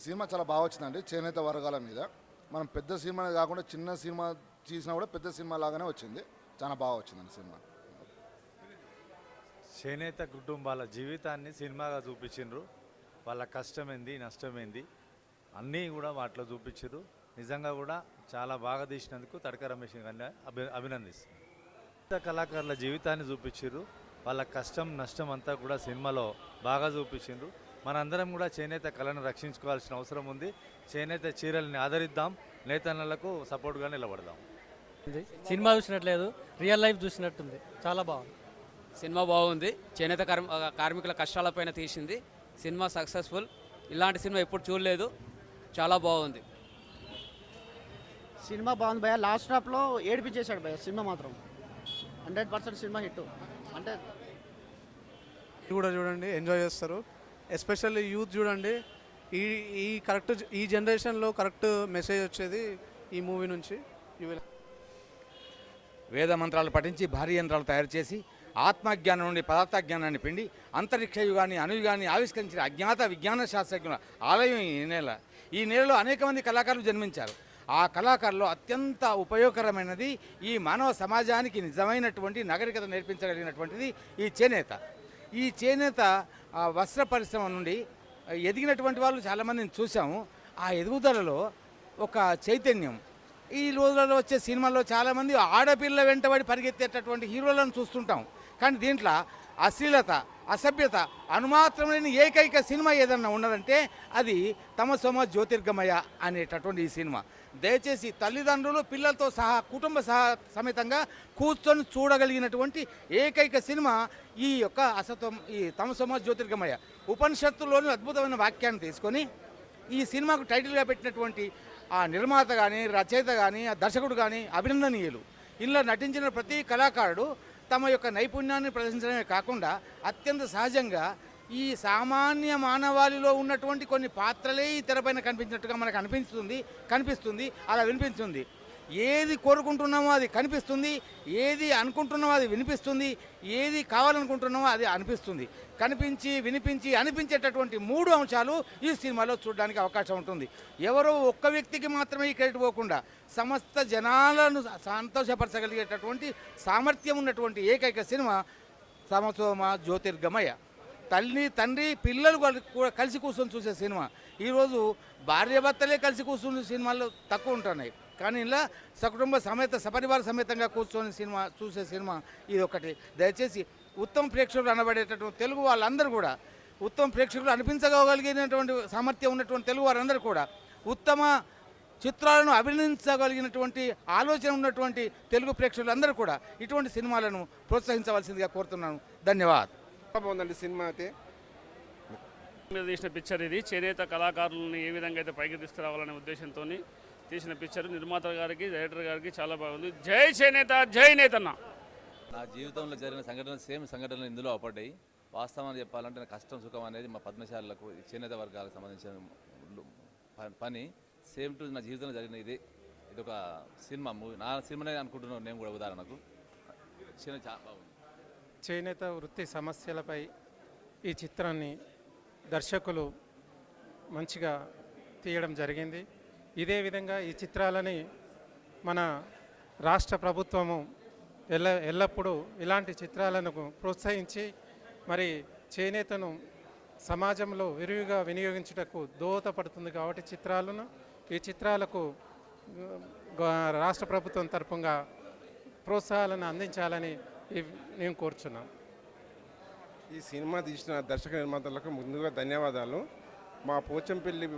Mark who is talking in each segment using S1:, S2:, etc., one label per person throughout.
S1: Cinema చాలా బాగా వచ్చిందండి. చేనేత వర్గాల మీద మనం పెద్ద సినిమా కాకుండా చిన్న సినిమా తీసినా కూడా పెద్ద సినిమా లాగానే వచ్చింది. చాలా బాగా వచ్చిందండి సినిమా.
S2: చేనేత కుటుంబాల జీవితాన్ని సినిమాగా చూపించిండ్రు. వాళ్ళ కష్టమేంది, నష్టమేంది అన్నీ కూడా వాటిలో చూపించారు. నిజంగా కూడా చాలా బాగా తీసినందుకు తడక రమేష్ గారిని అభినందిస్తున్నాను. చేనేత కళాకారుల జీవితాన్ని చూపించారు. వాళ్ళ కష్టం నష్టం అంతా కూడా సినిమాలో బాగా చూపించిండ్రు. మనందరం కూడా చేనేత కళను రక్షించుకోవాల్సిన అవసరం ఉంది. చేనేత చీరల్ని ఆదరిద్దాం, నేతన్నలకు సపోర్ట్గా నిలబడదాం.
S3: సినిమా చూసినట్లేదు, రియల్ లైఫ్ చూసినట్టుంది. చాలా బాగుంది.
S4: సినిమా బాగుంది. చేనేత కార్మికుల కష్టాలపైన తీసింది. Cinema successful. ఇలాంటి సినిమా ఎప్పుడు చూడలేదు. చాలా బాగుంది.
S5: సినిమా బాగుంది భయ్య. లాస్ట్ హాఫ్లో ఏడిపించేశాడు భయ్య. సినిమా మాత్రం 100% సినిమా హిట్. అంటే
S6: కూడా చూడండి, ఎంజాయ్ చేస్తారు. ఎస్పెషల్లీ యూత్ చూడండి. ఈ ఈ కరెక్ట్ ఈ జనరేషన్లో కరెక్ట్ మెసేజ్ వచ్చేది ఈ మూవీ నుంచి.
S7: వేద మంత్రాలు పఠించి భారీ యంత్రాలు తయారు చేసి ఆత్మజ్ఞానం నుండి పదార్థ జ్ఞానాన్ని పిండి అంతరిక్ష యుగాన్ని అనుయుగాన్ని ఆవిష్కరించిన అజ్ఞాత విజ్ఞాన శాస్త్రజ్ఞుల ఆలయం ఈ నేలలో అనేక మంది కళాకారులు జన్మించారు. ఆ కళాకారులు అత్యంత ఉపయోగకరమైనది, ఈ మానవ సమాజానికి నిజమైనటువంటి నాగరికత నేర్పించగలిగినటువంటిది ఈ చేనేత. ఈ చేనేత వస్త్ర పరిశ్రమ నుండి ఎదిగినటువంటి వాళ్ళు చాలామందిని చూసాము. ఆ ఎదుగుదలలో ఒక చైతన్యం. ఈ రోజులలో వచ్చే సినిమాల్లో చాలామంది ఆడపిల్ల వెంటబడి పరిగెత్తేటటువంటి హీరోలను చూస్తుంటాం. కానీ దీంట్లో అశ్లీలత, అసభ్యత అనుమాత్రం లేని ఏకైక సినిమా ఏదన్నా ఉన్నదంటే అది తమసోమ జ్యోతిర్గమయ అనేటటువంటి ఈ సినిమా. దయచేసి తల్లిదండ్రులు పిల్లలతో సహా కుటుంబ సమేతంగా కూర్చొని చూడగలిగినటువంటి ఏకైక సినిమా ఈ యొక్క ఈ తమసోమ జ్యోతిర్గమయ. ఉపనిషత్తుల్లోని అద్భుతమైన వాక్యాన్ని తీసుకొని ఈ సినిమాకు టైటిల్గా పెట్టినటువంటి ఆ నిర్మాత కానీ, రచయిత కానీ, ఆ దర్శకుడు కానీ అభినందనీయులు. ఇందులో నటించిన ప్రతి కళాకారుడు తమ యొక్క నైపుణ్యాన్ని ప్రదర్శించడమే కాకుండా అత్యంత సహజంగా ఈ సామాన్య మానవాళిలో ఉన్నటువంటి కొన్ని పాత్రలే ఈ తెరపైన కనిపించినట్టుగా మనకు కనిపిస్తుంది, అలా వినిపిస్తుంది. ఏది కోరుకుంటున్నామో అది కనిపిస్తుంది, ఏది అనుకుంటున్నామో అది వినిపిస్తుంది, ఏది కావాలనుకుంటున్నామో అది అనిపిస్తుంది. కనిపించి వినిపించి అనిపించేటటువంటి 3 అంశాలు ఈ సినిమాలో చూడడానికి అవకాశం ఉంటుంది. ఎవరో ఒక్క వ్యక్తికి మాత్రమే ఈ క్రెడిట్ పోకుండా సమస్త జనాలను సంతోషపరచగలిగేటటువంటి సామర్థ్యం ఉన్నటువంటి ఏకైక సినిమా తమసోమ జ్యోతిర్గమయ. తల్లి తండ్రి పిల్లలు కూడా కలిసి కూర్చొని చూసే సినిమా. ఈరోజు భార్యాభర్తలే కలిసి కూర్చుని సినిమాలు తక్కువ ఉంటున్నాయి. కానీ ఇలా సకుటుంబ సమేత సపరివార సమేతంగా కూర్చొని చూసే సినిమా ఇది ఒకటి. దయచేసి ఉత్తమ ప్రేక్షకులు అనబడేటటువంటి తెలుగు వాళ్ళందరూ కూడా, ఉత్తమ ప్రేక్షకులు అనిపించగలిగినటువంటి సామర్థ్యం ఉన్నటువంటి తెలుగు వారందరూ కూడా, ఉత్తమ చిత్రాలను అభినందించగలిగినటువంటి ఆలోచన ఉన్నటువంటి తెలుగు ప్రేక్షకులందరూ కూడా ఇటువంటి సినిమాలను ప్రోత్సహించవలసిందిగా కోరుతున్నాను. ధన్యవాదాలు.
S8: బాగుందండి సినిమా అయితే.
S9: మీద తీసిన పిక్చర్ ఇది. చేనేత కళాకారులను ఏ విధంగా అయితే పైకి తీసుకురావాలనే ఉద్దేశంతో తీసిన పిక్చర్. నిర్మాత గారికి, డైరెక్టర్ గారికి చాలా బాగుంది. జై చేనేత, జై నేతన్న.
S10: నా జీవితంలో జరిగిన సంఘటనలు సేమ్ సంఘటనలు ఇందులో అవపడ్డాయి. వాస్తవాన్ని చెప్పాలంటే నా కష్టం సుఖం అనేది మా పద్మశాలకు చేనేత వర్గాలకు సంబంధించిన పని సేమ్ టు నా జీవితంలో జరిగిన ఇది ఒక సినిమా మూవీ. నా సినిమానే అనుకుంటున్నాను నేను కూడా. ఉదాహరణకు చాలా బాగుంది.
S6: చేనేత వృత్తి సమస్యలపై ఈ చిత్రాన్ని దర్శకులు మంచిగా తీయడం జరిగింది. ఇదే విధంగా ఈ చిత్రాలని మన రాష్ట్ర ప్రభుత్వము ఎల్లప్పుడూ ఇలాంటి చిత్రాలను ప్రోత్సహించి మరి చేనేతను సమాజంలో విరివిగా వినియోగించుటకు దోహదపడుతుంది. కాబట్టి ఈ చిత్రాలకు రాష్ట్ర ప్రభుత్వం తరపుగా ప్రోత్సాహాలను అందించాలని నేను కోరుచున్నాను.
S8: ఈ సినిమా తీసిన దర్శక నిర్మాతలకు ముందుగా ధన్యవాదాలు. మా పోచంపల్లి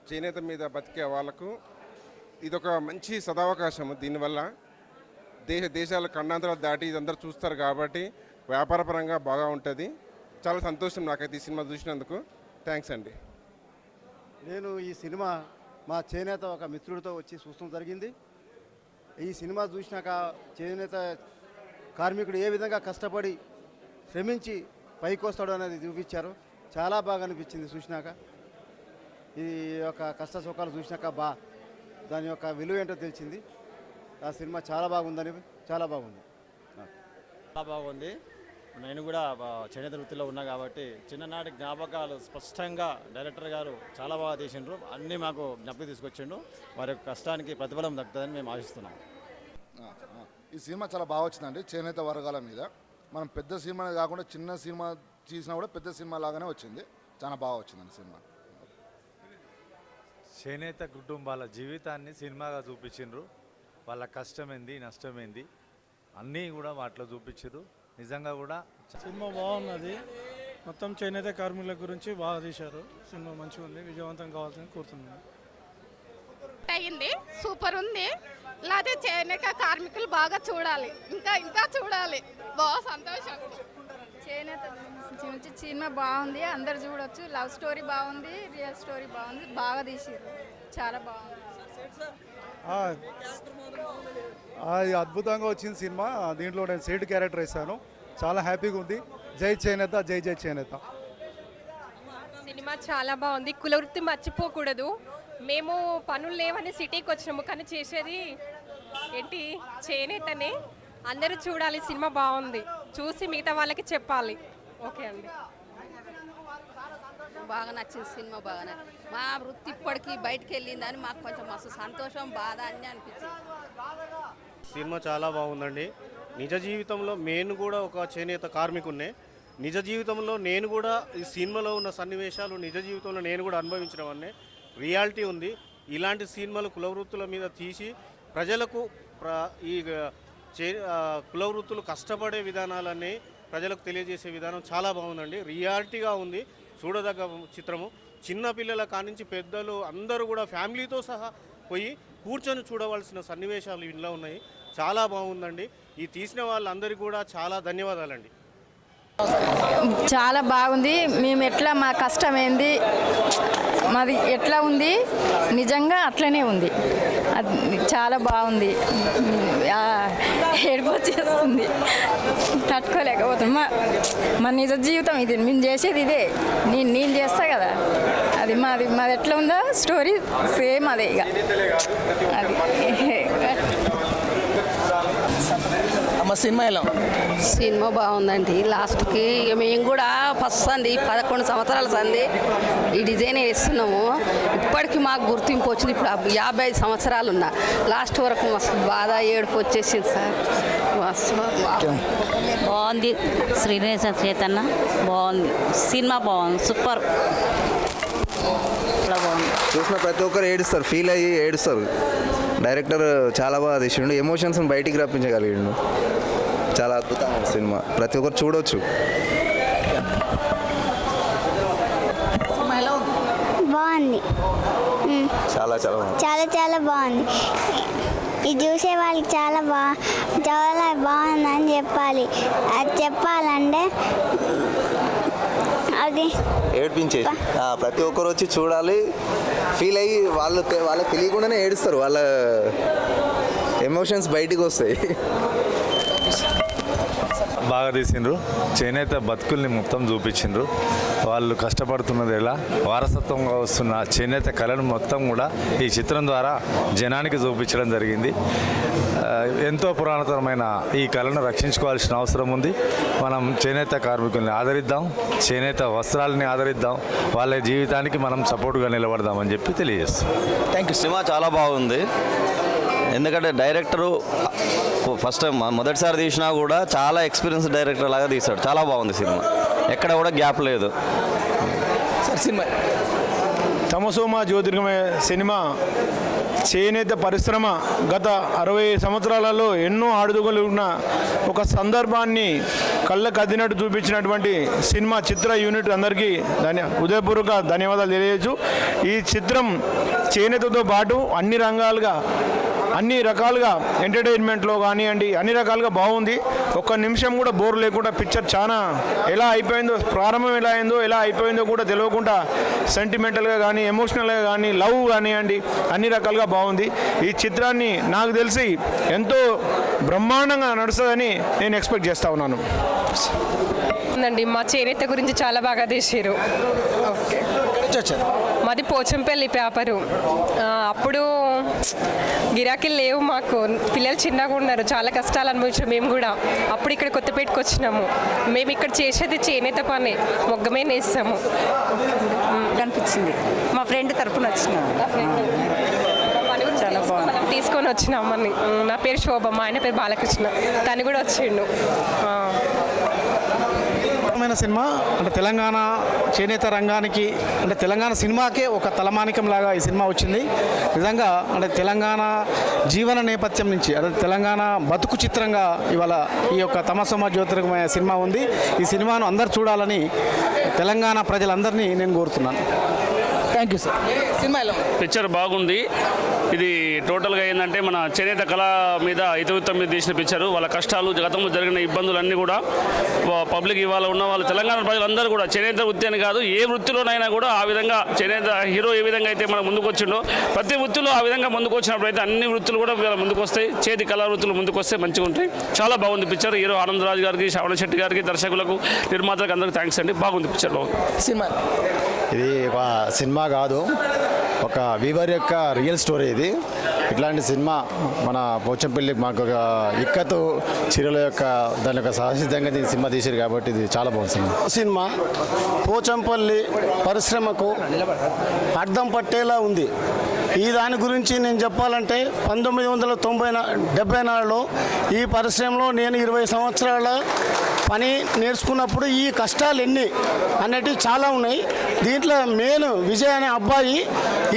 S8: చేనేత మీద బతికే వాళ్ళకు ఇదొక మంచి సదావకాశము. దీనివల్ల దేశాల ఖండాంతరాలు దాటి ఇదందరూ చూస్తారు కాబట్టి వ్యాపారపరంగా బాగా ఉంటుంది. చాలా సంతోషం నాకైతే ఈ సినిమా చూసినందుకు. థ్యాంక్స్ అండి.
S5: నేను ఈ సినిమా మా చేనేత ఒక మిత్రుడితో వచ్చి చూడటం జరిగింది. ఈ సినిమా చూసినాక చేనేత కార్మికుడు ఏ విధంగా కష్టపడి శ్రమించి పైకి వస్తాడు అనేది చూపించారు. చాలా బాగా అనిపించింది చూసినాక. ఈ యొక్క కష్ట సుఖాలు చూసినాక దాని యొక్క విలువ ఏంటో తెలిసింది. ఆ సినిమా చాలా బాగుంది.
S4: చాలా బాగుంది.
S11: నేను కూడా చేనేత వృత్తిలో ఉన్నా కాబట్టి చిన్ననాటి జ్ఞాపకాలు స్పష్టంగా డైరెక్టర్ గారు చాలా బాగా తీసిండ్రు. అన్నీ మాకు జ్ఞాపకం తీసుకొచ్చిండు. వారి యొక్క కష్టానికి ప్రతిఫలం దక్కుతుందని మేము ఆశిస్తున్నాం.
S1: ఈ సినిమా చాలా బాగా వచ్చిందండి. చేనేత వర్గాల మీద మనం పెద్ద సినిమా కాకుండా చిన్న సినిమా తీసినా కూడా పెద్ద సినిమా లాగానే వచ్చింది. చాలా బాగా వచ్చిందండి సినిమా.
S2: చేనేత కుటుంబాల జీవితాన్ని సినిమాగా చూపించిండ్రు. వాళ్ళ కష్టమేంది, నష్టమేంది అన్నీ కూడా వాటిలో చూపించారు. నిజంగా కూడా
S6: సినిమా బాగున్నది. మొత్తం చేనేత కార్మికుల గురించి బాగా తీశారు. సినిమా మంచిగా ఉంది, విజయవంతం కావాల్సింది కోరుతున్నాను.
S12: అయింది, సూపర్ ఉంది. లేకపోతే చేనేత కార్మికులు బాగా చూడాలి, ఇంకా ఇంకా చూడాలి. బాగా సంతోషం.
S13: చేనేత సినిమా బాగుంది, అందరు చూడొచ్చు. లవ్ స్టోరీ బాగుంది, రియల్ స్టోరీ బాగుంది, బాగా తీసారు, చాలా బాగుంది.
S5: అద్భుతంగా వచ్చింది సినిమా. దీంట్లో నేను సైడ్ క్యారెక్టర్ వేసాను. చాలా హ్యాపీగా ఉంది. జై చేనేత, జై జై చేనేత.
S12: సినిమా చాలా బాగుంది. కులవృత్తి మర్చిపోకూడదు. మేము పనులు లేవని సిటీకి వచ్చినాము, కానీ చేసేది ఏంటి చేనేతనే. అందరూ చూడాలి, సినిమా బాగుంది. చూసి మిగతా వాళ్ళకి చెప్పాలి. ఓకే అండి.
S13: బాగా నచ్చింది సినిమా, బాగా నచ్చింది. మా వృత్తి ఇప్పటికీ బయటకు వెళ్ళిందని మాకు కొంచెం మస్తు సంతోషం, బాధ అన్నీ అనిపించింది.
S6: సినిమా చాలా బాగుందండి. నిజ జీవితంలో నేను కూడా ఒక చేనేత కార్మికున్నే. నిజ జీవితంలో నేను కూడా ఈ సినిమాలో ఉన్న సన్నివేశాలు నిజ జీవితంలో నేను కూడా అనుభవించిన వాడినే. రియాలిటీ ఉంది. ఇలాంటి సినిమాలు కులవృత్తుల మీద తీసి ప్రజలకు ఈ కులవృత్తులు కష్టపడే విధానాలన్నీ ప్రజలకు తెలియజేసే విధానం చాలా బాగుందండి. రియాలిటీగా ఉంది, చూడదగ్గ చిత్రము. చిన్నపిల్లల కానించి పెద్దలు అందరూ కూడా ఫ్యామిలీతో సహా పోయి కూర్చొని చూడవలసిన సన్నివేశాలు ఇంట్లో ఉన్నాయి. చాలా బాగుందండి. ఈ తీసిన వాళ్ళందరికీ కూడా చాలా ధన్యవాదాలండి.
S13: చాలా బాగుంది. మేము ఎట్లా, మా కష్టం ఏంది, మాది ఎట్లా ఉంది, నిజంగా అట్లనే ఉంది. అది చాలా బాగుంది. ఏడుపు వచ్చేస్తుంది, తట్టుకోలేకపోతాం. మా నిజ జీవితం ఇది, మేము చేసేది ఇదే. నేను చేస్తా కదా, అది మాది ఎట్లా ఉందో స్టోరీ సేమ్ అదే. ఇక అది
S12: సినిమా బాగుందండి. లాస్ట్కి మేము కూడా ఫస్ట్ సంది 11 సంవత్సరాల సంది ఈ డిజైన్ వేస్తున్నాము. ఇప్పటికీ మాకు గుర్తింపు వచ్చింది. ఇప్పుడు 55 సంవత్సరాలు ఉన్నా. లాస్ట్ వరకు మస్తు బాధ, ఏడుపు వచ్చేసింది సార్.
S13: బాగుంది. శ్రీనివాస చైతన్య బాగుంది. సినిమా బాగుంది, సూపర్. బాగుంది.
S14: చూసిన ప్రతి ఒక్కరు ఏడుస్తారు, ఫీల్ అయ్యి ఏడుస్తారు. డైరెక్టర్ చాలా బాగా తీసిండు, ఎమోషన్స్ని బయటికి రప్పించగలిగిండు. చాలా అద్భుతంగా సినిమా, ప్రతి ఒక్కరు చూడవచ్చు.
S15: బాగుంది,
S14: చాలా చాలా
S15: చాలా చాలా బాగుంది. ఇది చూసే వాళ్ళకి చాలా బాగుందని చెప్పాలి. అది చెప్పాలంటే అది
S14: ఏడిపించేసి ప్రతి ఒక్కరు వచ్చి చూడాలి, ఫీల్ అయ్యి వాళ్ళకి తెలియకుండానే ఏడుస్తారు. వాళ్ళ ఎమోషన్స్ బయటికి వస్తాయి.
S2: బాగా తీసిండ్రు. చేనేత బతుకుల్ని మొత్తం చూపించిండ్రు. వాళ్ళు కష్టపడుతున్నది ఎలా, వారసత్వంగా వస్తున్న చేనేత కళను మొత్తం కూడా ఈ చిత్రం ద్వారా జనానికి చూపించడం జరిగింది. ఎంతో పురాతనమైన ఈ కళను రక్షించుకోవాల్సిన అవసరం ఉంది. మనం చేనేత కార్మికుల్ని ఆదరిద్దాం, చేనేత వస్త్రాలని ఆదరిద్దాం, వాళ్ళ జీవితానికి మనం సపోర్ట్గా నిలబడదామని చెప్పి తెలియజేస్తాం.
S14: Thank you. సినిమా చాలా బాగుంది. ఎందుకంటే డైరెక్టరు ఫస్ట్ టైం మొదటిసారి తీసినా కూడా చాలా ఎక్స్పీరియన్స్ డైరెక్టర్ లాగా తీశాడు. చాలా బాగుంది సినిమా, ఎక్కడ కూడా గ్యాప్ లేదు.
S6: సార్ సినిమా తమసోమ జ్యోతిర్గమయ సినిమా చేనేత పరిశ్రమ గత 60 సంవత్సరాలలో ఎన్నో ఆడుదుగులు ఉన్న ఒక సందర్భాన్ని కళ్ళకు అద్దినట్టు చూపించినటువంటి సినిమా చిత్ర యూనిట్ అందరికీ హృదయపూర్వక ధన్యవాదాలు తెలియజేయచ్చు. ఈ చిత్రం చేనేతతో పాటు అన్ని రకాలుగా ఎంటర్టైన్మెంట్లో కానివ్వండి, అన్ని రకాలుగా బాగుంది. ఒక్క నిమిషం కూడా బోర్ లేకుండా పిక్చర్ చాలా ఎలా అయిపోయిందో, ప్రారంభం ఎలా అయిందో ఎలా అయిపోయిందో కూడా తెలియకుండా సెంటిమెంటల్గా కానీ, ఎమోషనల్గా కానీ, లవ్ కానివ్వండి, అన్ని రకాలుగా బాగుంది. ఈ చిత్రాన్ని నాకు తెలిసి ఎంతో బ్రహ్మాండంగా నడుస్తుందని నేను ఎక్స్పెక్ట్ చేస్తూ ఉన్నాను.
S12: మా చేనేత గురించి చాలా బాగా తీసారు. ఓకే. మాది పోచంపల్లి పేపరు. అప్పుడు గిరాకీలు లేవు మాకు, పిల్లలు చిన్నగా ఉన్నారు, చాలా కష్టాలు అనుభవించాం మేము కూడా. అప్పుడు ఇక్కడ కొత్తపేటకు వచ్చినాము. మేము ఇక్కడ చేసేది చేనేత పని, మొగ్గమే నేస్తాము.
S13: కనిపించింది మా ఫ్రెండ్ తరపున వచ్చినాము.
S12: చాలా బాగుంది, తీసుకొని వచ్చినామని. నా పేరు శోభ, మా ఆయన పేరు బాలకృష్ణ, తను కూడా వచ్చిండు.
S6: సినిమా అంటే తెలంగాణ చేనేత రంగానికి అంటే తెలంగాణ సినిమాకే ఒక తలమానికం లాగా ఈ సినిమా వచ్చింది. నిజంగా అంటే తెలంగాణ జీవన నేపథ్యం నుంచి అంటే తెలంగాణ బతుకు చిత్రంగా ఇవాళ ఈ యొక్క తమసమ జ్యోతిర్గమయ సినిమా ఉంది. ఈ సినిమాను అందరు చూడాలని తెలంగాణ ప్రజలందరినీ నేను కోరుతున్నాను. Thank you sir. Cinema
S9: picture బాగుంది. ఇది టోటల్గా ఏంటంటే మన చేనేత కళ మీద ఇతివృత్తం మీద తీసిన పిక్చరు. వాళ్ళ కష్టాలు, గతంలో జరిగిన ఇబ్బందులన్నీ కూడా పబ్లిక్ ఇవాళ ఉన్న వాళ్ళు తెలంగాణ ప్రజలందరూ కూడా చేనేత వృత్తి అని కాదు, ఏ వృత్తిలోనైనా కూడా ఆ విధంగా చేనేత హీరో ఏ విధంగా అయితే మనకు ముందుకు వచ్చిండో ప్రతి వృత్తిలో ఆ విధంగా ముందుకు వచ్చినప్పుడు అయితే అన్ని వృత్తులు కూడా ముందుకు వస్తాయి. చేతి కళా వృత్తులు ముందుకు వస్తే మంచిగా ఉంటాయి. చాలా బాగుంది పిక్చర్. హీరో ఆనందరాజు గారికి, శ్రావణ శెట్టి గారికి, దర్శకులకు, నిర్మాతలకు అందరికీ థ్యాంక్స్ అండి. బాగుంది పిక్చర్, బాగుంది
S11: సినిమా. ఇది ఒక సినిమా కాదు, ఒక వీవర్ యొక్క రియల్ స్టోరీ ఇది. ఇట్లాంటి సినిమా మన పోచంపల్లి మాకు ఒక ఇక్కతు చీరల యొక్క దాని యొక్క సహసిద్ధంగా దీని సినిమా తీసారు కాబట్టి ఇది చాలా బాగుంది
S5: సినిమా. పోచంపల్లి పరిశ్రమకు అర్థం పట్టేలా ఉంది. ఈ దాని గురించి నేను చెప్పాలంటే 1974లో ఈ పరిశ్రమలో నేను 20 సంవత్సరాల పని నేర్చుకున్నప్పుడు ఈ కష్టాలు ఎన్ని అనేటివి చాలా ఉన్నాయి. దీంట్లో మెయిన్ విజయ్ అనే అబ్బాయి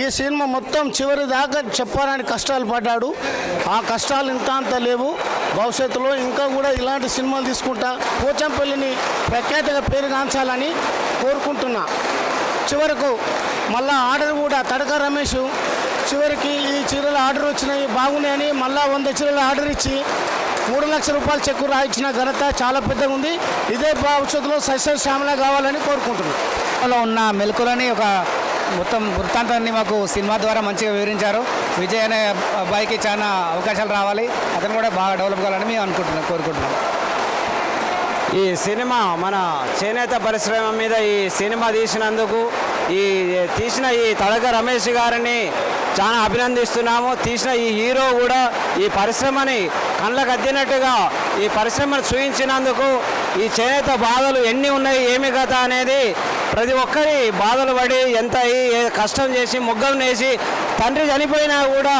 S5: ఈ సినిమా మొత్తం చివరి దాకా చెప్పాలని కష్టాలు పడ్డాడు. ఆ కష్టాలు ఇంత అంత లేవు. భవిష్యత్తులో ఇంకా కూడా ఇలాంటి సినిమాలు తీసుకుంటా పోచంపల్లిని ప్రఖ్యాతగా పేరుగాంచాలని కోరుకుంటున్నా. చివరకు మళ్ళా ఆర్డర్ కూడా తడక రమేష్ చివరికి ఈ చీరల ఆర్డర్ వచ్చినాయి బాగున్నాయని మళ్ళా 100 చీరల ఆర్డర్ ఇచ్చి 3 లక్షల రూపాయల చెక్కు రాయించిన ఘనత చాలా పెద్దగా ఉంది. ఇదే భవిష్యత్తులో సస్యశ్యామలా కావాలని కోరుకుంటున్నాను.
S16: అలా ఉన్న మెలకులని ఒక మొత్తం వృత్తాంతాన్ని మాకు సినిమా ద్వారా మంచిగా వివరించారు. విజయ్ అనే అబ్బాయికి చాలా అవకాశాలు రావాలి, అతను కూడా బాగా డెవలప్ కావాలని మేము కోరుకుంటున్నాం.
S17: ఈ సినిమా మన చేనేత పరిశ్రమ మీద ఈ సినిమా తీసినందుకు ఈ తడక రమేష్ గారిని చాలా అభినందిస్తున్నాము. తీసిన ఈ హీరో కూడా ఈ పరిశ్రమని కళ్ళకు అద్దినట్టుగా ఈ పరిశ్రమను చూపించినందుకు ఈ చేనేత బాధలు ఎన్ని ఉన్నాయి, ఏమి కథ అనేది ప్రతి ఒక్కరి బాధలు పడి ఎంత కష్టం చేసి మొగ్గం నేసి తండ్రి చనిపోయినా కూడా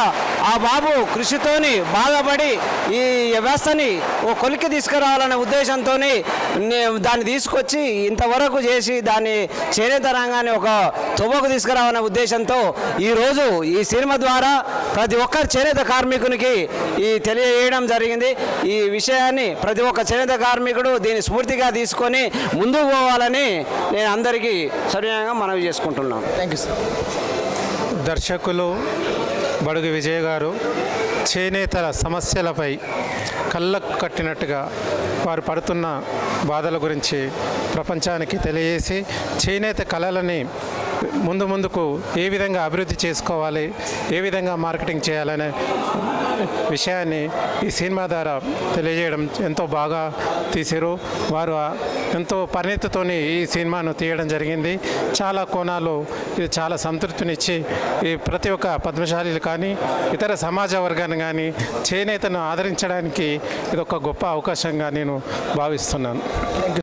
S17: ఆ బాబు కృషితోని బాధపడి ఈ వ్యవస్థని ఓ కొలికి తీసుకురావాలనే ఉద్దేశంతో దాన్ని తీసుకొచ్చి ఇంతవరకు చేసి దాన్ని చేనేత రంగాన్ని ఒక తువ్వకు తీసుకురావాలనే ఉద్దేశంతో ఈరోజు ఈ సినిమా ద్వారా ప్రతి ఒక్క చేనేత కార్మికునికి తెలియజేయడం జరిగింది. ఈ విషయాన్ని ప్రతి ఒక్క చేనేత కార్మికుడు దీన్ని స్ఫూర్తిగా తీసుకొని ముందుకు పోవాలని నేను అందరికీ సవినయంగా మనవి చేసుకుంటున్నాను.
S6: Thank you sir. దర్శకులు బడుగు విజయ్ గారు చేనేతల సమస్యలపై కళ్ళకు కట్టినట్టుగా వారు పడుతున్న బాధల గురించి ప్రపంచానికి తెలియజేసి చేనేత కళలని ముందుకు ఏ విధంగా అభివృద్ధి చేసుకోవాలి, ఏ విధంగా మార్కెటింగ్ చేయాలనే విషయాన్ని ఈ సినిమా ద్వారా తెలియజేయడం ఎంతో బాగా తీశారు. వారు ఎంతో పరిణితితోని ఈ సినిమాను తీయడం జరిగింది. చాలా కోణాలు ఇది చాలా సంతృప్తినిచ్చి ఈ ప్రతి ఒక్క పద్మశాలీలు కానీ ఇతర సమాజ వర్గాన్ని కానీ చేనేతను ఆదరించడానికి ఇది ఒక గొప్ప అవకాశంగా నేను భావిస్తున్నాను.